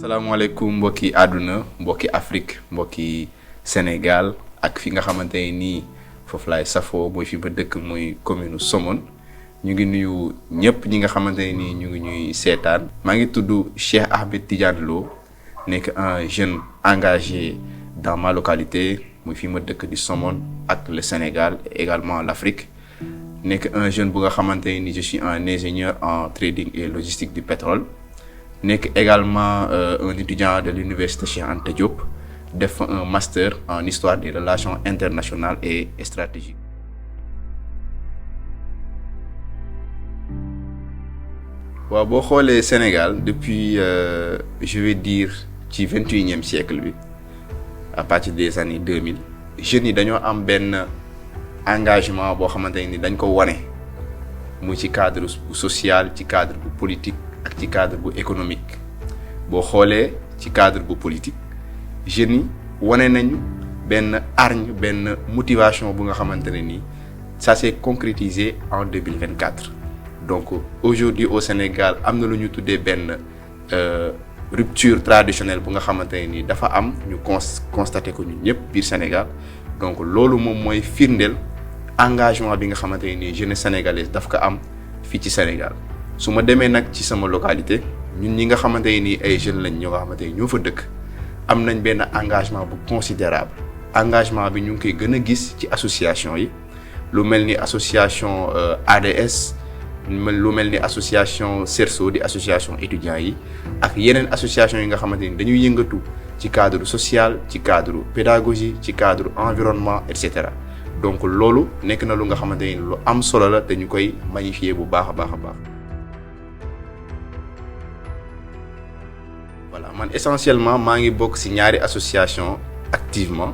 salaamaaleykum mbokki àdduna mbokki Afrique mbokki Sénégal ak fi nga xamante ne nii foofu laay safoo mooy fi ba dëkk muy commune Somone ñu ngi nuyu ñëpp ñi nga xamante ne nii ñu ngi ñuy seetaan. maa ngi tudd Cheikh Ahmed Tidiane Lo nekk un jeune engagé dans ma localité muy fi ma dëkk di Somone ak le Sénégal et également l'Afrique nekk un jeune bu nga xamante ne nii je suis un ingénieur en trading et logistique du pétrole. nekk également un étudiant de l'université Cheikh Anta Diop def un master en histoire des relations internationales et stratégiques. waaw boo xoolee Sénégal depuis je vais dire ci 21e siècle bi à partir des années 2000 jeunes yi dañoo am benn engagement boo xamante ni dañ ko wane muy ci cadre social ci cadre bu politique. ak ci cadre bu économique boo xoolee ci cadre bu politique jeunes yi wane nañu benn hargne benn motivation bu nga xamante ne nii ça s'est concrétisé en 2024 donc aujourd'hui au Sénégal am na lu ñu tuddee benn rupture traditionnelle bu nga xamante ne nii dafa am ñu constaté ko ñun ñëpp biir Sénégal donc loolu moom mooy firndeel engagement bi nga xamante ne nii jeunesse sénégalaise daf ko am fii ci Sénégal. su ma demee nag ci sama localité ñun ñi nga xamante ni ay jeunes lañ ñoo nga xamante ni ñoo fa dëkk am nañ benn engagement bu considérable engagement bi ñu ngi koy gën a gis ci association yi lu mel ni association ADS lu mel ni association CERSO di association étudiants yi ak yeneen association yi nga xamante ni dañuy yëngatu ci cadre social ci cadre pédagogie ci cadre environnement et cetera donc loolu nekk na lu nga xamante ni lu am solo la te ñu koy magnifier bu baax a baax a baax. voilà man essentiellement maa ngi bokk ci ñaari association activement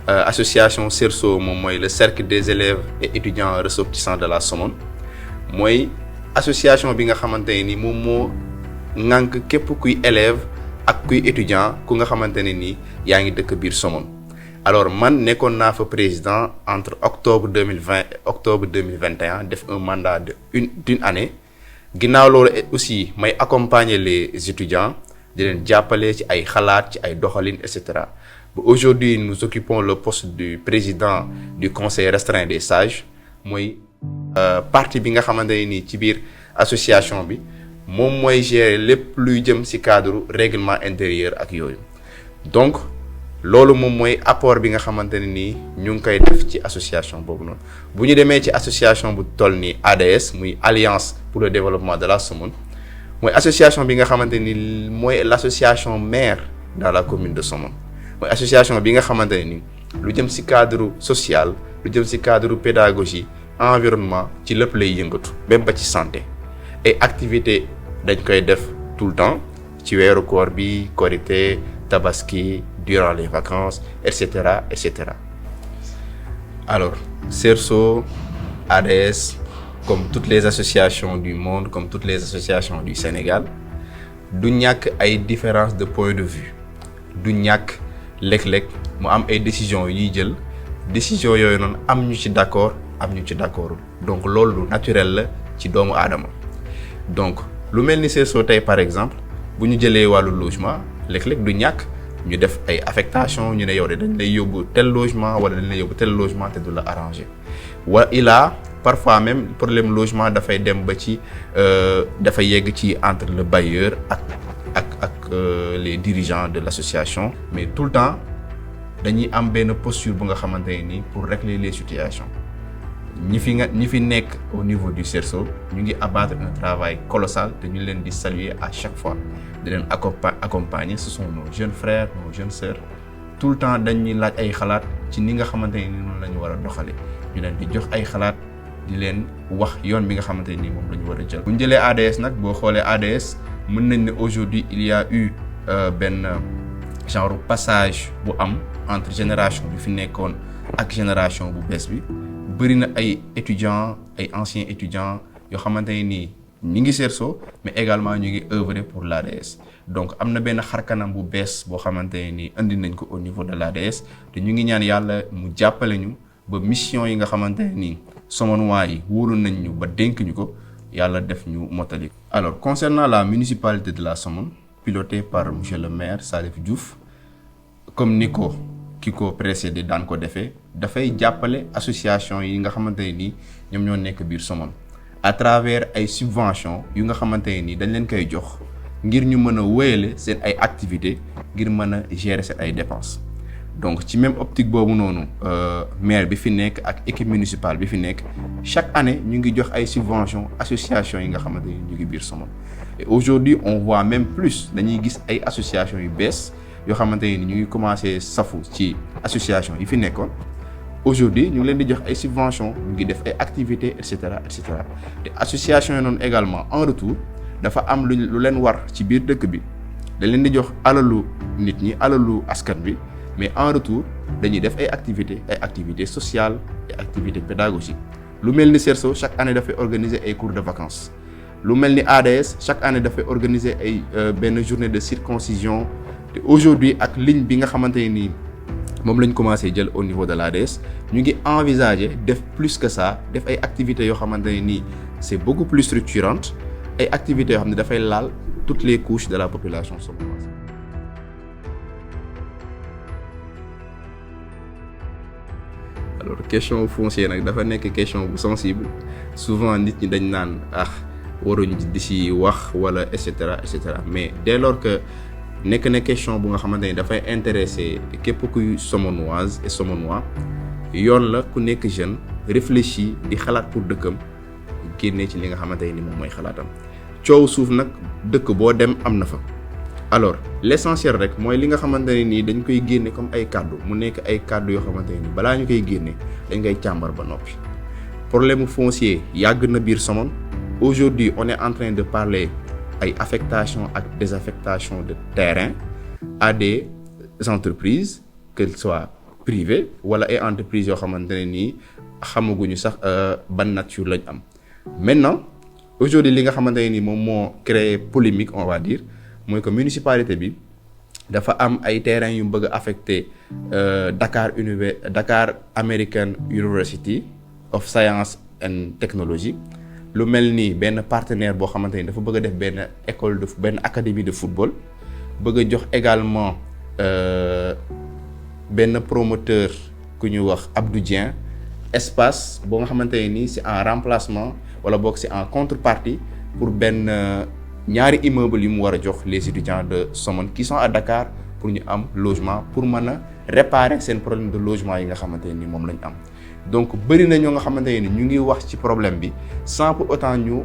association CERSO moom mooy le cercle des élèves et étudiants ressortissants de la Somone mooy association bi nga xamante ne ni moom moo ŋànk képp kuy élève ak kuy étudiant ku nga xamante ne ni yaa ngi dëkk biir Somone. alors man nekkoon naa fa président entre octobre 2020 et octobre 2021 def un mandat d'une année ginnaaw loolu aussi may accompagner les étudiants. di leen jàppale ci ay xalaat ci ay doxalin et cetera ba aujourd'hui nous occupons le poste du président du conseil restreint des sages mooy partie bi nga xamante ne nii ci biir association bi moom mooy gérer lépp luy jëm ci cadre règlement intérieur ak yooyu donc loolu moom mooy apport bi nga xamante ne nii ñu ngi koy def ci association boobu noonu bu ñu demee ci association bu toll ni ADS muy Alliance pour le développement de la Somone. mooy association bi nga xamante ni mooy l'association mère dans la commune de Somone mooy association bi nga xamante ne ni lu jëm ci cadre social lu jëm ci cadre pédagogie environnement ci lépp lay yëngatu même ba ci santé et activité dañ koy def tout le temps ci weeru koor bi korité tabaski durant les vacances et cetera et cetera alors CERSO ADS comme toutes les associations du monde comme toutes les associations du Sénégal du ñàkk ay différences de point de vue du ñàkk léeg-léeg mu am ay décisions yuy jël décisions yooyu noonu am ñu ci d'accord am ñu ci d'accordul donc loolu lu naturel la ci doomu aadama donc lu mel ni CERSO tey par exemple bu ñu jëlee wàllu logement léeg-léeg du ñàkk ñu def ay affectation ñu ne yow de dañ lay yóbbu tel logement wala dañ lay yóbbu tel logement te du la arranger parfois même problème logement dafay dem ba ci dafa yegg ci entre le bailleur ak les dirigeants de l'association mais tout le temps dañuy am benn posture bu nga xamante ne nii pour régler les situations ñi fi nekk au niveau du CERSO ñu ngi abattre un travail colossal te ñu leen di saluer à chaque fois di leen accompagner ce sont nos jeunes frères nos jeunes sœurs tout le temps dañuy laaj ay xalaat ci ni nga xamante ne nii noonu la ñu war a doxalee ñu leen di jox ay xalaat di leen wax yoon bi nga xamante ne nii moom la ñu war a jël. bu ñu jëlee ADS nag boo xoolee ADS mën nañ ne aujourd'hui il y a eu benn genre passage bu am entre génération bi fi nekkoon ak génération bu bees bi bëri na ay étudiants ay anciens étudiants yoo xamante ne nii ñi ngi CERSO mais également ñu ngi œuvrer pour l'ADS donc am na benn xarkanam bu bees boo xamante ne nii indi nañ ko au niveau de l'ADS te ñu ngi ñaan yàlla mu jàppale ñu ba mission yi nga xamante ne nii Somonois yi wóolu nañ ñu ba dénk ñu ko yàlla def ñu mottali. alors concernant la municipalité de la Somone piloté par monsieur le maire Salif Diouf comme ni ko ki ko précédé daan ko defee dafay jàppale association yi nga xamante ne nii ñoom ñoo nekk biir Somone à travers ay subventions yu nga xamante ne nii dañ leen koy jox ngir ñu mën a wéyale seen ay activités ngir mën a gérer seen ay dépenses. Donc ci même optique boobu noonu maire bi fi nekk ak équipe municipale bi fi nekk chaque année ñu ngi jox ay subventions associations yi nga xamante ni ñu ngi biir Somone et aujourd'hui on voit même plus dañuy gis ay associations yu bees yoo xamante ni ñu ngi commencé safu ci association yi fi nekkoon aujourd'hui ñu ngi leen di jox ay subventions ñu ngi def ay activités et cetera et cetera te associations yi noonu également en retour dafa am lu leen war ci biir dëkk bi dañ leen di jox alalu nit ñi alalu askan bi. Mais en retour dañuy def ay activités sociales et activités pédagogiques lu mel ni CERSO chaque année dafay organiser ay cours de vacances lu mel ni ADS chaque année dafay organiser ay benn journée de circoncision te aujourd'hui ak ligne bi nga xamante ni moom lañ commencé jël au niveau de l'ADS ñu ngi envisager def plus que ça def ay activités yoo xamante ne nii c'est beaucoup plus structurante ay activités yoo xam ne dafay laal toutes les couches de la population somonoise. Alors question foncière nag dafa nekk question bu sensible souvent nit ñi dañ naan waruñu di si wax wala et cetera mais dès lors que nekk na question bu nga xamante ni dafay intéresser képp kuy somonoise et somonois yoon la ku nekk jeune réfléchi di xalaat pour dëkkam génnee ci li nga xamante ni moom mooy xalaatam coow suuf nag dëkk boo dem am na fa. Alors l'essentiel rek mooy li nga xamante ne nii dañ koy génne comme ay kàddu mu nekk ay kàddu yoo xamante ne nii balaa ñu koy génne dañ koy càmbar ba noppi problème foncier yàgg na biir Somone aujourd'hui on est en train de parler ay affectation ak désaffectation de terrain à des entreprises qu'elles soient privées wala ay entreprises yoo xamante ne nii xamaguñu sax ban nature lañ am. Maintenant aujourd'hui li nga xamante ne nii moom moo créé polémique on va dire. mooy que municipalité bi dafa am ay terrains yu bëgg a affecté Dakar American University of Science and Technology lu mel ni benn partenaire boo xamante ni dafa bëgg a def benn académie de football bëgg a jox également benn promoteur ku ñu wax Abdou Dieng espace boo nga xamante ni c'est en remplacement wala boog c'est en contrepartie pour benn ñaari immeuble yu mu war a jox les étudiants de Somone qui sont à Dakar pour ñu am logement pour mën a réparer seen problème de logement yi nga xamante ni moom lañ am. Donc bëri na ñoo nga xamante ni ñu ngi wax ci problème bi sans pour autant ñu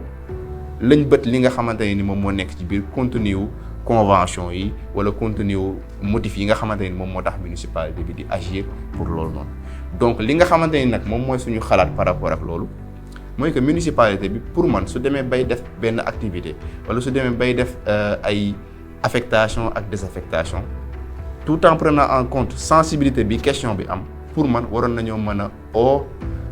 lañ bët li nga xamante ni moom moo nekk ci biir contenu wu convention yi wala contenu wu motif yi nga xamante ni moom moo tax municipalité bi di agir pour loolu noonu. Donc li nga xamante ni nag moom mooy suñu xalaat par rapport ak loolu. mooy que municipalité bi pour man su demee bay def benn activité wala su demee bay def ay affectation ak désaffectation tout en prenant en compte sensibilité bi question bi am pour man waroon nañoo mën a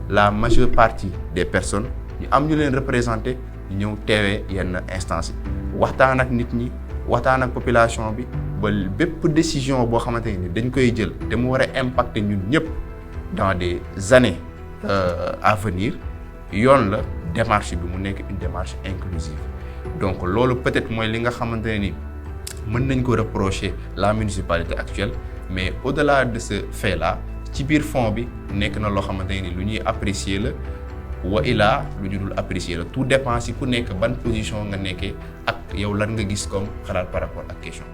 la majeure partie des personnes ñu am ñu leen représenter ñu ñëw teewee yenn instances yi waxtaan ak nit ñi waxtaan ak population bi ba bépp décision boo xamante ni dañ koy jël te mu war a impacter ñun ñëpp dans des années à venir yoon la démarche bi mu nekk une démarche inclusive donc loolu peut-être mooy li nga xamante ne ni mën nañ ko reprocher la municipalité actuelle mais au-delà de ce fait là ci biir fond bi nekk na loo xamante ne ni lu ñuy apprécier la wa ilaa lu ñu dul apprécier la tout dépend si ku nekk ban position nga nekkee ak yow lan nga gis comme xalaat par rapport ak question.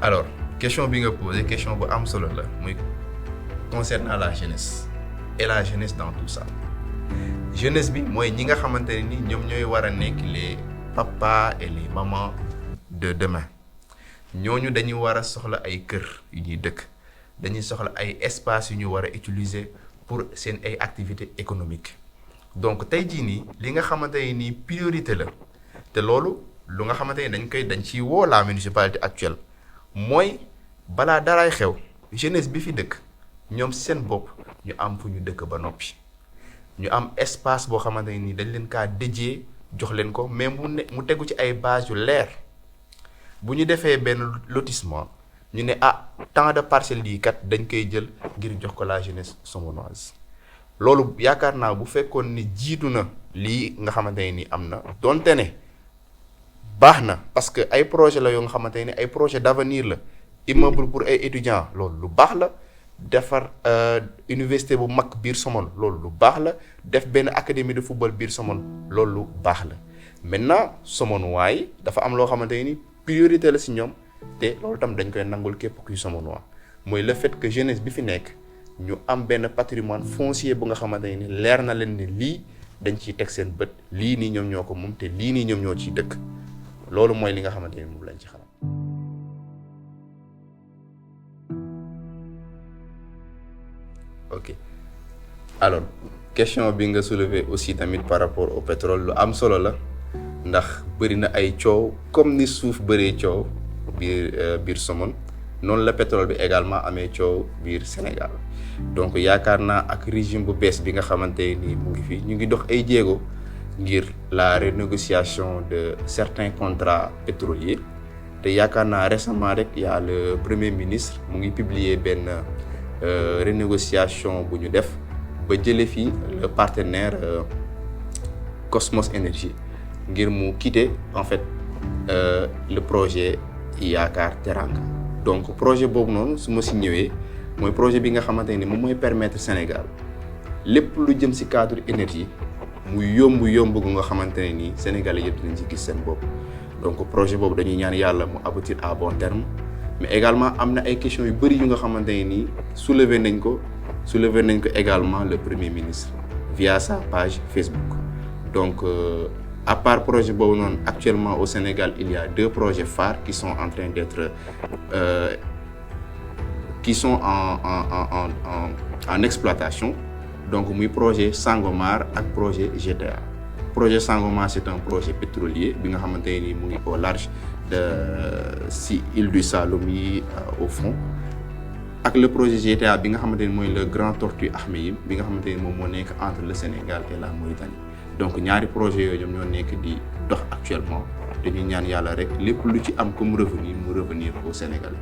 Alors question bi nga posé question bu am solo la muy concernant la jeunesse et la jeunesse dans tout ça jeunesse bi mooy ñi nga xamante ne ni ñoom ñooy war a nekk les papas et les mamans de demain ñooñu dañuy war a soxla ay kër yu ñuy dëkk dañuy soxla ay espaces yu ñu war a utiliser pour seen ay activités économiques donc tey jii nii li nga xamante ne nii priorité la te loolu lu nga xamante ne dañ ciy woo la municipalité actuelle mooy balaa daraay xew jeunesse bi fi dëkk ñoom seen bopp ñu am fu ñu dëkk ba noppi ñu am espace boo xamante ne nii dañ leen kaa dédié jox leen ko mais mu tegu ci ay base yu leer bu ñu defee benn lotissement ñu ne tant de parcelles yi kat dañ koy jël ngir jox ko la jeunesse somonoise loolu yaakaar naa bu fekkoon ni jiitu na lii nga xamante ne ni am na donte ne baax na parce que ay projet la yoo nga xamante ne ay projet d'avenir la immeuble pour ay étudiants loolu lu baax la defar université bu mag biir Somone loolu lu baax la def benn académie de football biir Somone loolu lu baax la maintenant Somone waay dafa am loo xamante ne ni priorité la si ñoom te loolu tam dañ koy nangul képp kuy Somone waa mooy le fait que jeunesse bi fi nekk ñu am benn patrimoine foncier bu nga xamante ne ni leer na leen ni lii dañ ciy teg seen bët lii nii ñoom ñoo ko moom te lii nii ñoom ñoo ciy dëkk loolu mooy li nga xamante ni moom lañ ci xalaat. ok alors question bi nga soulever aussi tamit par rapport au pétrole lu am solo la ndax bëri na ay coow comme ni suuf bëree coow biir Somone noonu la pétrole bi également amee coow biir Sénégal donc yaakaar naa ak régime bu bees bi nga xamante ni mu ngi fi ñu ngi dox ay jéego ngir la renégociation de certains contrats pétroliers te yaakaar naa récemment rek y a le premier ministre mu ngi publier benn renégociation bu ñu def ba jële fii le partenaire Cosmos Energy ngir mu quitter en fait le projet Yaakaar Teranga donc projet boobu noonu su ma si ñëwee mooy projet bi nga xamante ni moom mooy permettre Sénégal lépp lu jëm si cadre énergie mu yomb gu nga xamante ne nii Sénégalais yëpp dinañ ci gis seen bopp donc projet boobu dañuy ñaan yàlla mu aboutir à bon terme mais également am na ay questions yu bëri yu nga xamante ne nii soulever nañ ko également le premier ministre via sa page Facebook donc à part projet boobu noonu actuellement au Sénégal il y a 2 projets phares qui sont en train d'être qui sont en exploitation donc muy projet Sangomar ak projet GTA. Projet Sangomar c'est un projet pétrolier bi nga xamante ni mu ngi au large de si île du Saloum yi au fond ak le projet GTA bi nga xamante ni mooy le Grand Tortue Ahmeyim bi nga xamante ni moom moo nekk entre le Sénégal et la Mauritanie donc ñaari projet yooyu ñoom ñoo nekk di dox actuellement dañuy ñaan yàlla rek lépp lu ci am comme revenu mu revenir au Sénégal.